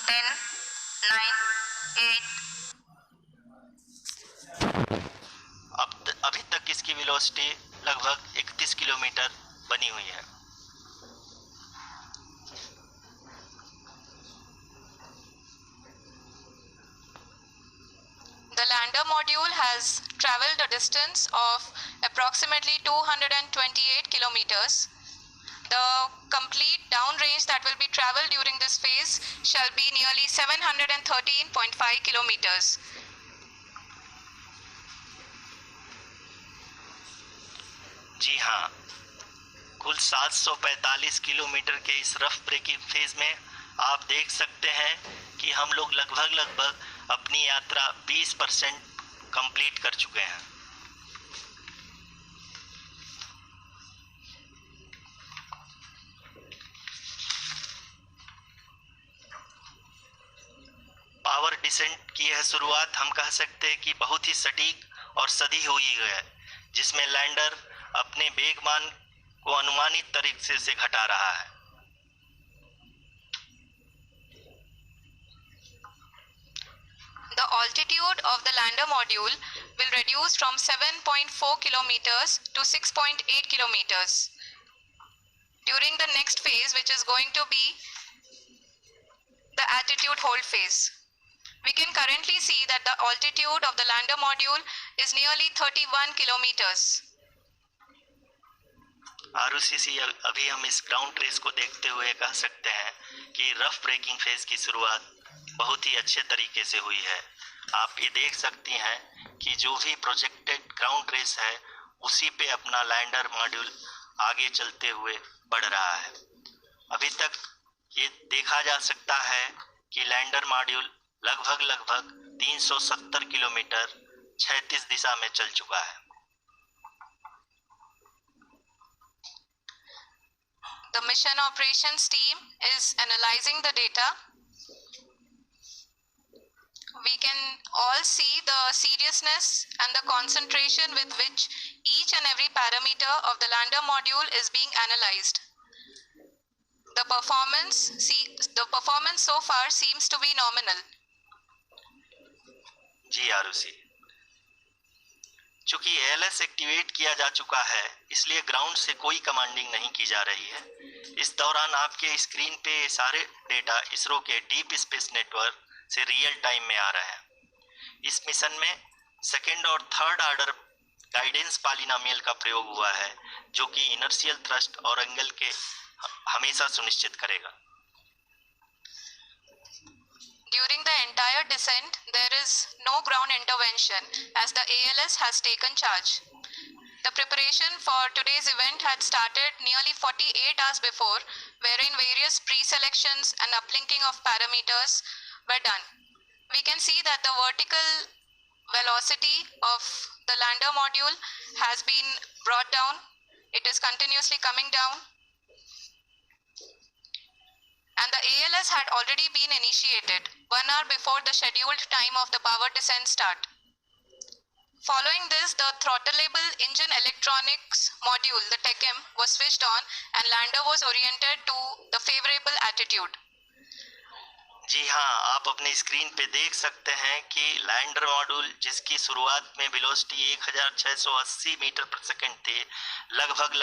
10, 9, 8. अभी तक इसकी वेलोसिटी लगभग 31 किलोमीटर बनी हुई है। The lander module has traveled a distance of approximately 228 kilometers. The complete downrange that will be traveled during this phase shall be nearly 713.5 kilometers. जी हाँ, कुल 745 किलोमीटर के इस रफ ब्रेकिंग फेज में आप देख सकते हैं कि हम लोग लगभग अपनी यात्रा 20% कंप्लीट कर चुके हैं। पावर डिसेंट की यह शुरुआत हम कह सकते हैं कि बहुत ही सटीक और सधी हुई है, जिसमें लैंडर अपने वेगमान को अनुमानित तरीके से घटा रहा है। The altitude of the lander module will reduce from 7.4 kilometers to 6.8 kilometers. During the next phase, which is going to be the attitude hold phase. We can currently see that the altitude of the lander module is nearly 31 kilometers. Arushi, अभी हम इस ground race को देखते हुए कह सकते हैं कि रफ ब्रेकिंग फेज की शुरुआत बहुत ही अच्छे तरीके से हुई है। आप ये देख सकती हैं कि जो भी प्रोजेक्टेड ग्राउंड रेस है उसी पे अपना लैंडर मॉड्यूल आगे चलते हुए बढ़ रहा है। अभी तक ये देखा जा सकता है कि लैंडर मॉड्यूल लगभग 370 किलोमीटर 36 दिशा में चल चुका है। The mission operations team is analyzing the data. We can all see the seriousness and the concentration with which each and every parameter of the lander module is being analyzed. The performance so far seems to be nominal. जी आरुषि, चूंकि ALS activate किया जा चुका है इसलिए ground से कोई commanding नहीं की जा रही है। इस दौरान आपके स्क्रीन पे सारे डेटा इसरो के डीप स्पेस नेटवर्क से रियल टाइम में आ रहे हैं। इस मिशन में सेकेंड और थर्ड ऑर्डर गाइडेंस पॉलिनोमियल का प्रयोग हुआ है, जो कि इनर्शियल थ्रस्ट और एंगल के हमेशा सुनिश्चित करेगा। During the entire descent, there is no ground intervention as the ALS has taken charge. The preparation for today's event had started nearly 48 hours before, wherein various pre-selections and uplinking of parameters were done. We can see that the vertical velocity of the lander module has been brought down. It is continuously coming down. And the ALS had already been initiated 1 hour before the scheduled time of the power descent start. Following this, the throttleable engine electronics module, the TECM, was switched on and lander was oriented to the favorable attitude. जी हाँ, आप अपने screen पे देख सकते हैं कि lander module जिसकी शुरुआत में वेलोसिटी 1680 मीटर पर सेकंड थी, लगभग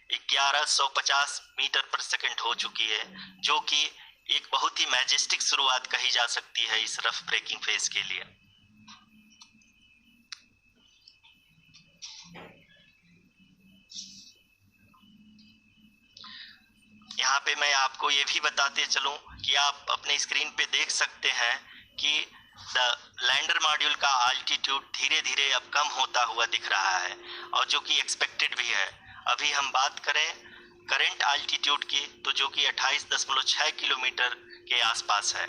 1150 मीटर पर सेकंड हो चुकी है, जो कि एक बहुत ही मैजेस्टिक शुरुआत कही जा सकती है इस रफ ब्रेकिंग फेज के लिए। यहाँ पे मैं आपको ये भी बताते चलूं कि आप अपने स्क्रीन पे देख सकते हैं कि द लैंडर मॉड्यूल का अल्टीट्यूड धीरे धीरे अब कम होता हुआ दिख रहा है, और जो कि एक्सपेक्टेड भी है। अभी हम बात करें करंट अल्टीट्यूड की, तो जो कि 28.6 किलोमीटर के आसपास है।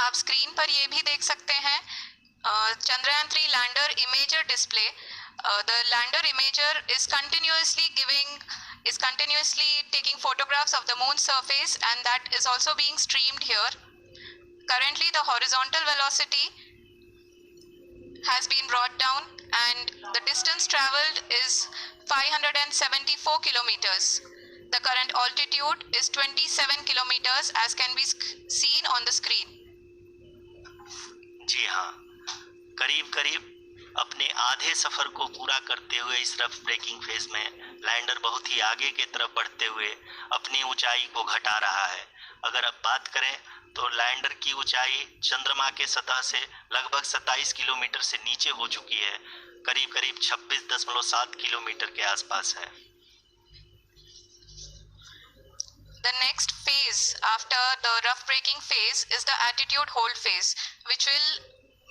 आप स्क्रीन पर ये भी देख सकते हैं Chandrayaan 3 lander imager display. The lander imager is continuously taking photographs of the moon's surface, and that is also being streamed here. Currently the horizontal velocity has been brought down and the distance traveled is 574 kilometers. The current altitude is 27 kilometers as can be seen on the screen. जी हाँ, करीब करीब अपने आधे सफर को पूरा करते हुए इस रफ ब्रेकिंग फेज में लैंडर बहुत ही आगे की तरफ बढ़ते हुए अपनी ऊंचाई को घटा रहा है। अगर अब बात करें तो लैंडर की ऊंचाई चंद्रमा के सतह से लगभग 27 किलोमीटर से नीचे हो चुकी है, करीब करीब 26.7 किलोमीटर के आसपास है। The next phase after the rough braking phase is the attitude hold phase, which will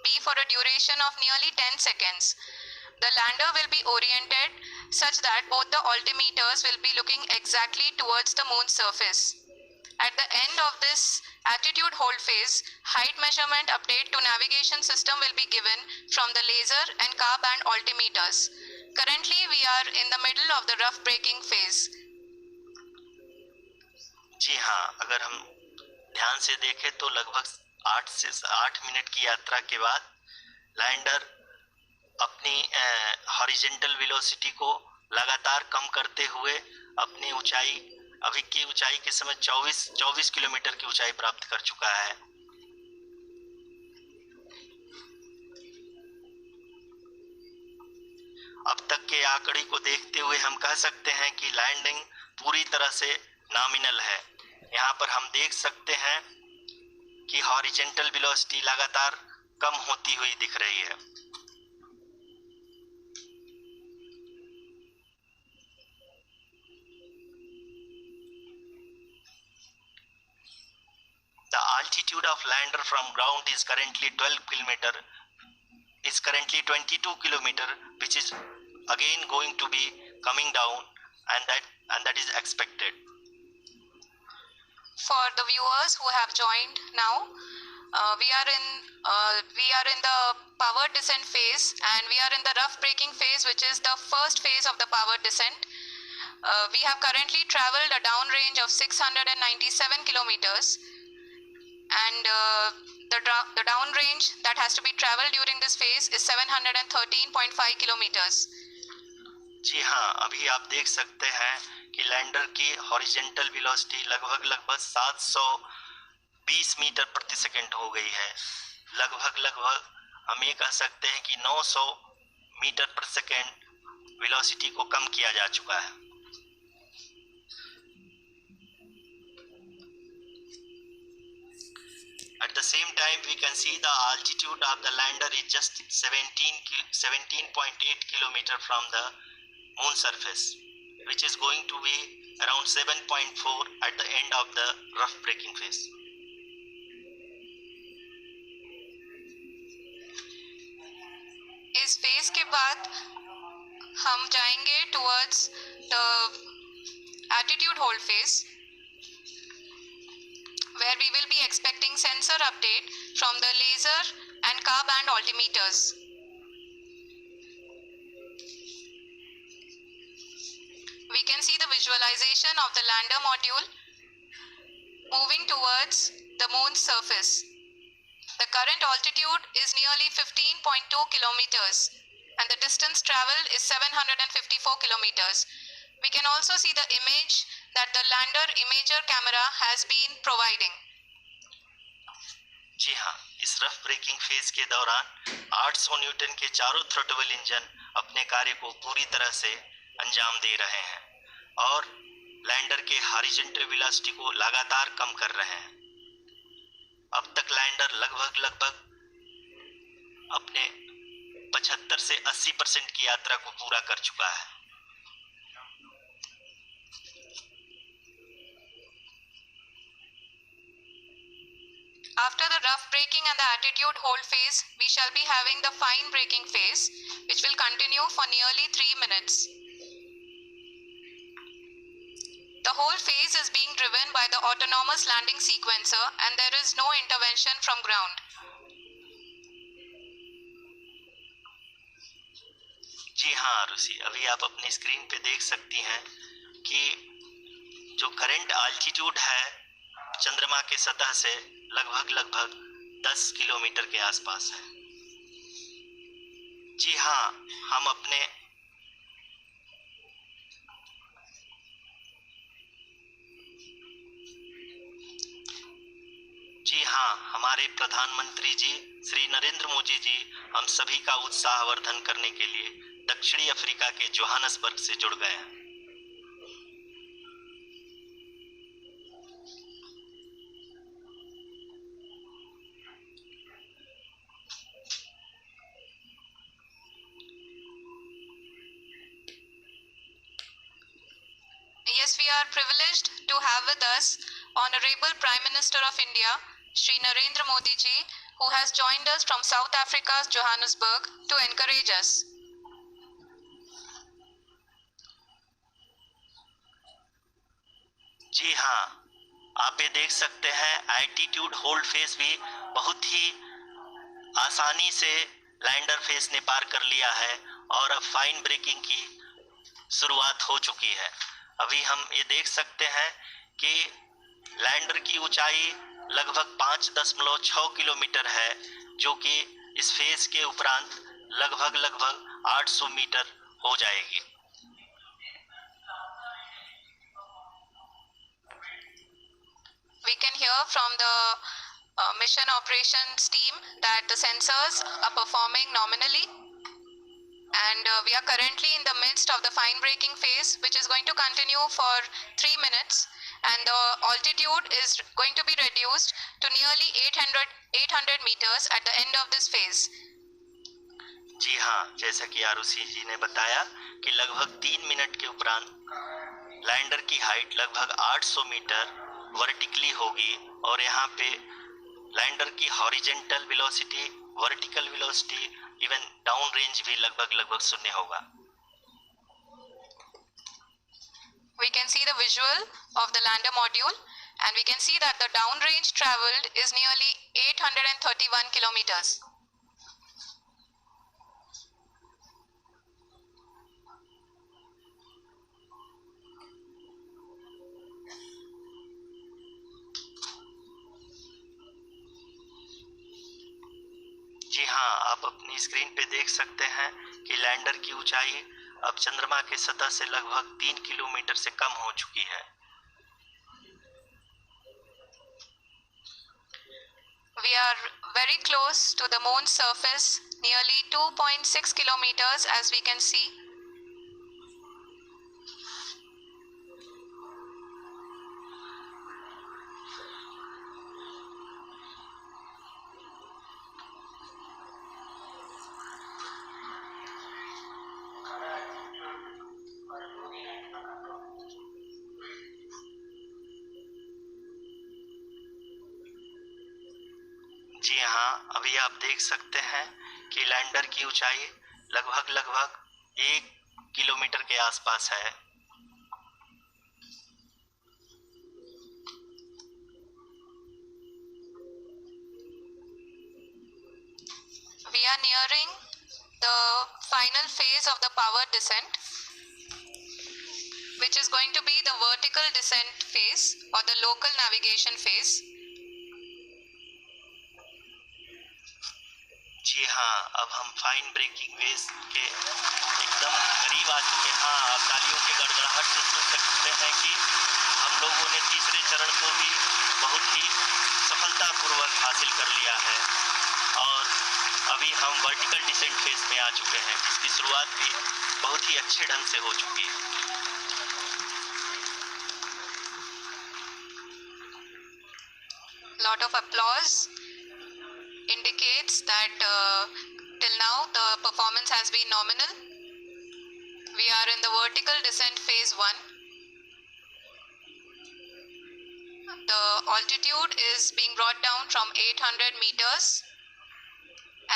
be for a duration of nearly 10 seconds. The lander will be oriented such that both the altimeters will be looking exactly towards the moon's surface. At the end of this attitude hold phase, height measurement update to navigation system will be given from the laser and car band altimeters. Currently, we are in the middle of the rough braking phase. जी हाँ, अगर हम ध्यान से देखें तो लगभग 8 minute की यात्रा के बाद लैंडर अपनी हॉरिजॉन्टल वेलोसिटी को लगातार कम करते हुए अपनी ऊंचाई, अभी की ऊंचाई के समय 24 किलोमीटर की ऊंचाई प्राप्त कर चुका है। अब तक के आंकड़े को देखते हुए हम कह सकते हैं कि लैंडिंग पूरी तरह से नॉमिनल है। यहाँ पर हम देख सकते हैं कि हॉरिजॉन्टल वेलोसिटी लगातार कम होती हुई दिख रही है। The altitude of lander from ground is currently 22 kilometer, which is again going to be coming down, and that is expected. For the viewers who have joined now, we are in the power descent phase, and we are in the rough braking phase, which is the first phase of the power descent. We have currently traveled a downrange of 697 kilometers, and the downrange that has to be traveled during this phase is 713.5 kilometers. जी हाँ, अभी आप देख सकते हैं कि lander की horizontal velocity लगभग 720 metre प्रति सेकंड हो गई है। लगभग हम ये कह सकते हैं कि 900 मीटर प्रति सेकंड वेलोसिटी को कम किया जा चुका है। At the same time, we can see the altitude of the lander is just 17.8 kilometer from the moon surface, which is going to be around 7.4 at the end of the rough braking phase. इस phase के बाद हम जाएंगे towards the attitude hold phase, where we will be expecting sensor update from the laser and car band altimeters. We can see the visualization of the lander module moving towards the moon's surface. The current altitude is nearly 15.2 kilometers, and the distance traveled is 754 kilometers. We can also see the image that the lander imager camera has been providing. जी हाँ, इस rough breaking phase के दौरान 800 Newton के चारों throttle engine अपने कार्य को पूरी तरह से अंजाम दे रहे हैं और लैंडर के हॉरिजॉन्टल वेलोसिटी को लगातार कम कर रहे हैं। अब तक लैंडर लगभग अपने 75 से 80% की यात्रा को पूरा कर चुका है। After the rough braking and the attitude hold phase, we shall be having the fine braking phase, which will continue for nearly 3 minutes. The whole phase is being driven by the autonomous landing sequencer, and there is no intervention from ground. जी हाँ रुसी, अभी आप अपनी screen पे देख सकती हैं कि जो करंट आल्टीट्यूड है चंद्रमा के सतह से लगभग 10 किलोमीटर के आसपास है। जी हाँ, हम अपने हाँ, हमारे प्रधानमंत्री जी श्री नरेंद्र मोदी जी हम सभी का उत्साहवर्धन करने के लिए दक्षिणी अफ्रीका के जोहानसबर्ग से जुड़ गए हैं। Yes, we are privileged to have with us Honorable Prime Minister of India, Shri Narendra Modi ji, who has joined us from South Africa's Johannesburg to encourage us. जी हाँ, आप ये देख सकते हैं एल्टीट्यूड होल्ड फेस भी बहुत ही आसानी से लैंडर फेस ने पार कर लिया है और अब फाइन ब्रेकिंग की शुरुआत हो चुकी है। अभी हम ये देख सकते हैं कि लैंडर की ऊंचाई लगभग 5.6 किलोमीटर है, जो कि इस फेज के उपरांत लगभग 800 मीटर हो जाएगी। We can hear from the mission operations team that the sensors are performing nominally, and we are currently in the midst of the fine braking phase, which is going to continue for 3 minutes, and the altitude is going to be reduced to nearly 800 meters at the end of this phase. जी हाँ, जैसा कि आरुषि जी ने बताया कि लगभग 3 minute के उपरांत lander की हाइट लगभग 800 मीटर वर्टिकली होगी और यहाँ पे लैंडर की horizontal velocity, vertical velocity, even down range भी लगभग शून्य होगा। We can see the visual of the lander module, and we can see that the down range traveled is nearly 831 kilometers. जी हाँ, आप अपनी स्क्रीन पे देख सकते हैं कि लैंडर की ऊंचाई अब चंद्रमा के सतह से लगभग 3 किलोमीटर से कम हो चुकी है। We are very close to the moon's surface, nearly 2.6 kilometers, as we can see. जी हाँ, अभी आप देख सकते हैं कि लैंडर की ऊंचाई लगभग 1 किलोमीटर के आसपास है। We are nearing the final phase of the power descent, which is going to be the vertical descent phase or the local navigation phase. जी हाँ, अब हम फाइन ब्रेकिंग वेज के एकदम करीब आ चुके हैं। हाँ, आप तालियों के गड़गड़ाहट से सुन सकते हैं कि हम लोगों ने तीसरे चरण को भी बहुत ही सफलतापूर्वक हासिल कर लिया है और अभी हम वर्टिकल डिसेंट फेज में आ चुके हैं, जिसकी शुरुआत भी बहुत ही अच्छे ढंग से हो चुकी है। Lot of applause indicates that till now the performance has been nominal. We are in the vertical descent phase 1. The altitude is being brought down from 800 meters,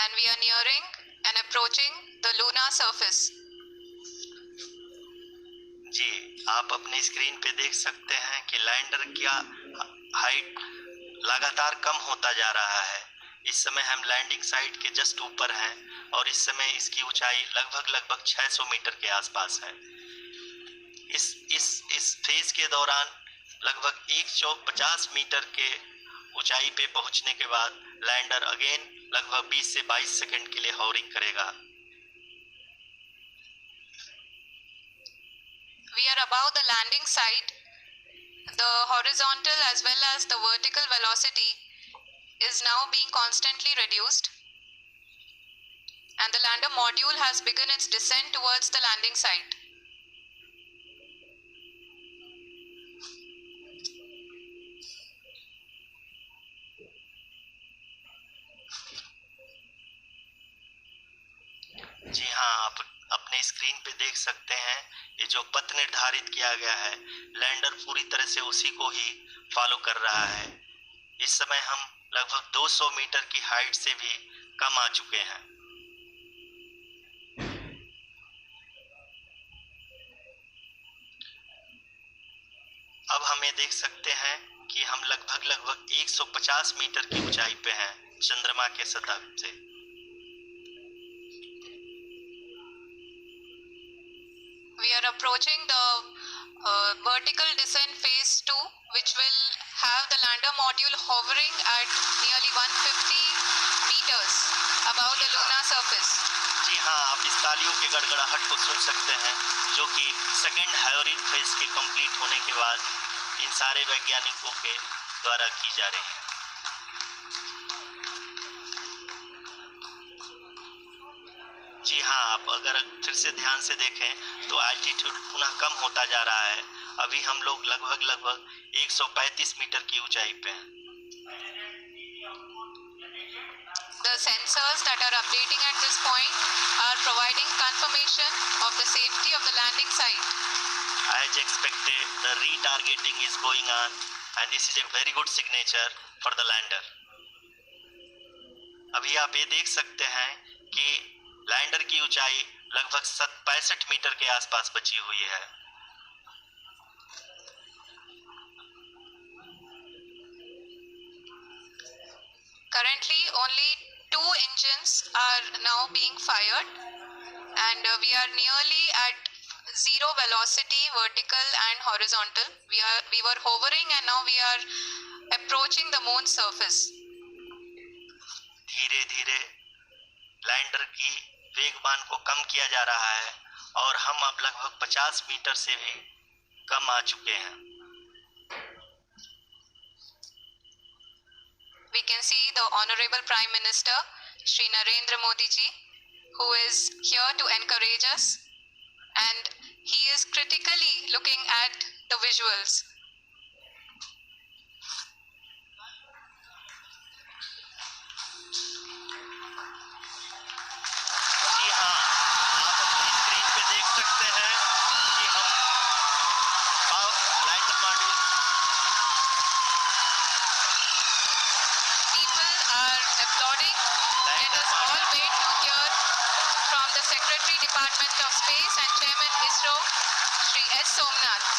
and we are nearing and approaching the lunar surface. जी, आप अपनी screen पे देख सकते हैं कि lander का height लगातार कम होता जा रहा है। इस समय हम लैंडिंग साइट के जस्ट ऊपर हैं और इस समय इसकी ऊंचाई लगभग 600 मीटर के आसपास है। इस फेज के दौरान लगभग 150 मीटर के ऊंचाई पे पहुंचने के बाद लैंडर अगेन लगभग 20 से 22 सेकंड के लिए हॉवरिंग करेगा। We are above the landing site. The horizontal as well as the vertical velocity is now being constantly reduced, and the lander module has begun its descent towards the landing site. जी हाँ, आप अपने screen पे देख सकते हैं ये जो पथ निर्धारित किया गया है, लैंडर पूरी तरह से उसी को ही फॉलो कर रहा है। इस समय हम लगभग 200 मीटर की हाइट से भी कम आ चुके हैं। अब हमें देख सकते हैं कि हम लगभग 150 मीटर की ऊंचाई पे हैं चंद्रमा के सतह से। We are approaching the vertical descent phase 2, which will have the lander module hovering at nearly 150 meters above the lunar surface. जी हाँ, आप इस तालियों के गड़गड़ाहट को सुन सकते हैं, जो कि सेकेंड हाइब्रिड फेज के कंप्लीट होने के बाद इन सारे वैज्ञानिकों के द्वारा की जा रही है। जी हाँ, आप अगर फिर से ध्यान से देखें तो एल्टीट्यूड पुनः कम होता जा रहा है। अभी हम लोग लगभग 135 मीटर की ऊंचाई पे हैं। The sensors that are updating at this point are providing confirmation of the safety of the landing site. As expected, the retargeting is going on and this is a very good signature for the lander. अभी आप ये देख सकते हैं कि lander की ऊंचाई लगभग 65 मीटर के आसपास बची हुई है। Currently, only 2 engines are now being fired, and we are nearly at zero velocity, vertical and horizontal. We were hovering, and now we are approaching the moon's surface. धीरे धीरे लैंडर की वेगमान को कम किया जा रहा है और हम अब लगभग 50 मीटर से भी कम आ चुके हैं। We can see the Honorable Prime Minister, Shri Narendra Modi ji, who is here to encourage us, and he is critically looking at the visuals. जी हाँ, आप अपनी स्क्रीन पे देख सकते हैं कि हम lander module People are applauding. Let us all wait to hear from the Secretary Department of Space and Chairman ISRO, Shri S. Somnath.